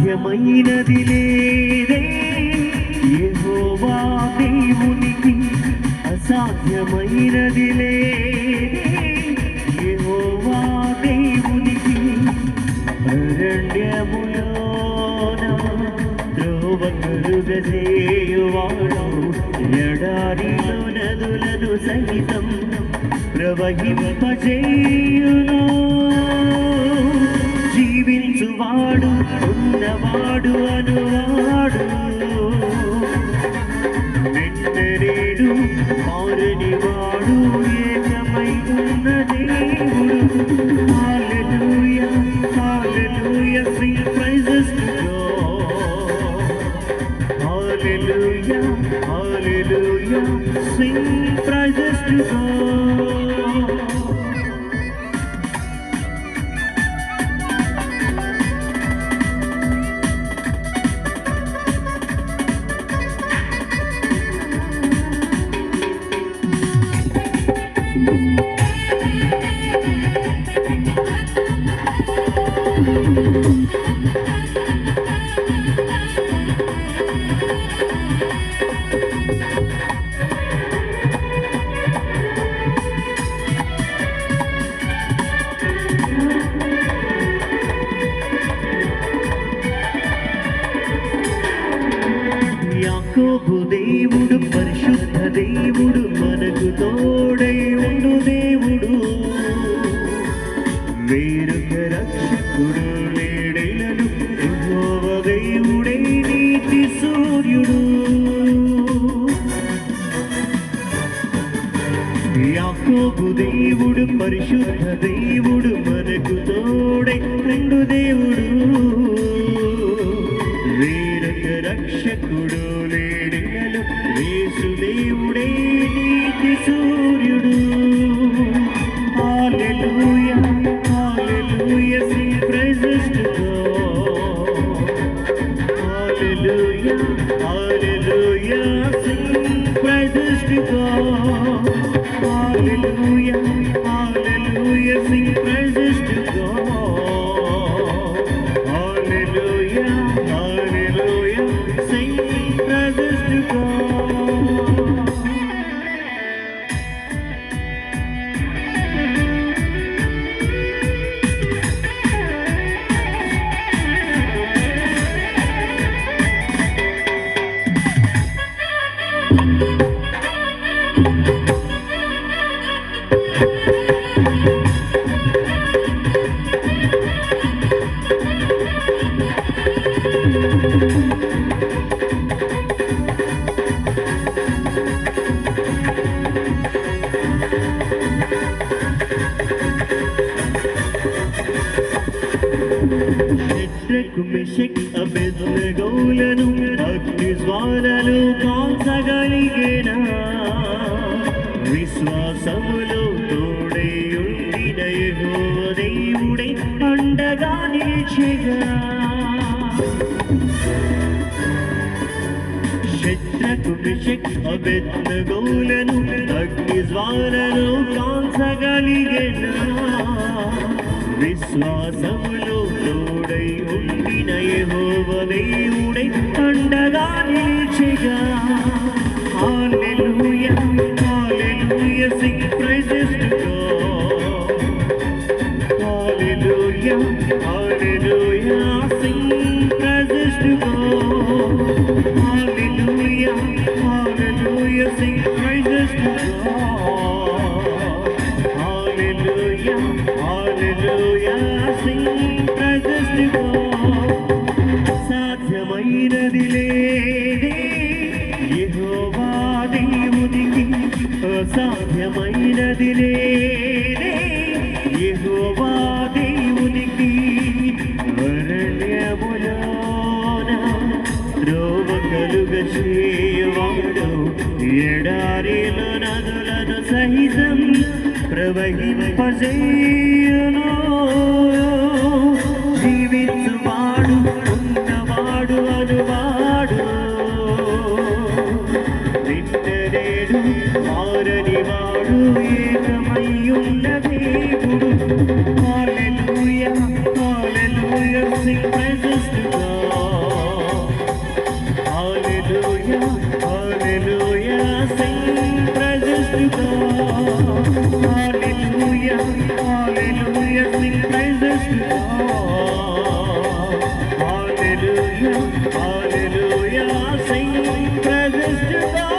అసాధ్యమైనది లేదే యెహోవా దేవునికి, అసాధ్యమైనది లేదే యెహోవా దేవునికి. అరణ్యములోన త్రోవ కలుగజేయువాడు, ఎడారిలో నదులను సహితం ప్రవహింపజేయును. జీవించువాడు, ఉన్నవాడు అనువాడు, నిన్నరేడు మారనివాడు, ఏకమై ఉన్న దేవుడు. హల్లెలూయా హల్లెలూయా, sing praises to God. Hallelujah hallelujah, sing praises to God. యాకోబు దేవుడు పరిశుద్ధ దేవుడు, మనకు తోడై ఉండు దేవుడు. వేరొక రక్షకుడు లేడెలను, యెహోవా దేవుడే నీతి సూర్యుడు. యాకోబు దేవుడు పరిశుద్ధ దేవుడు, మనకు తోడై ఉండు దేవుడు. వేరొక రక్షకుడు లేడెలను, యేసు దేవుడే నీతి సూర్యుడు. హల్లెలూయా హల్లెలూయా, sing praises to God. Hallelujah hallelujah, sing praises to God. Hallelujah hallelujah, sing praises to God. Hallelujah hallelujah, sing praises to God. షడ్రకు Meshach అబేద్నెగోలను అగ్ని జ్వాలలు కాల్చగలిగేనా? విశ్వాసములో తోడై ఉండిన యెహోవా దేవుడే అండగా నిలిచెగా. షడ్రకు మెషక్ అబేద్నెగోలను అగ్ని జ్వాలలు కాల్చగలిగేనా? విశ్వాసములో తోడై ఉండిన యెహోవా దేవుడే అండగా నిలిచెగా. హల్లెలూయా హల్లెలూయా, sing praises to God. Hallelujah hallelujah, sing praises to God. Hallelujah hallelujah, sing praises to God. Hallelujah hallelujah, sing praises to God. సాధ్యమైనది లేదే యెహోవా దేవునికి, అసాధ్యమైనది లేదే యెహోవా దేవునికి. అరణ్యములోన త్రోవ కలుగజేయువాడు, ఎడారిలో నదులను సహితం ప్రవహింపజేయును. జీవించువాడు, ఉన్నవాడు అనువాడు, నిన్నరేడు మారనివాడు, ఏకమై ఉన్న దేవుడు. Hallelujah hallelujah, sing praises to God. Sing praises to God. Hallelujah, hallelujah, sing praises to God. Hallelujah, hallelujah, sing praises to God.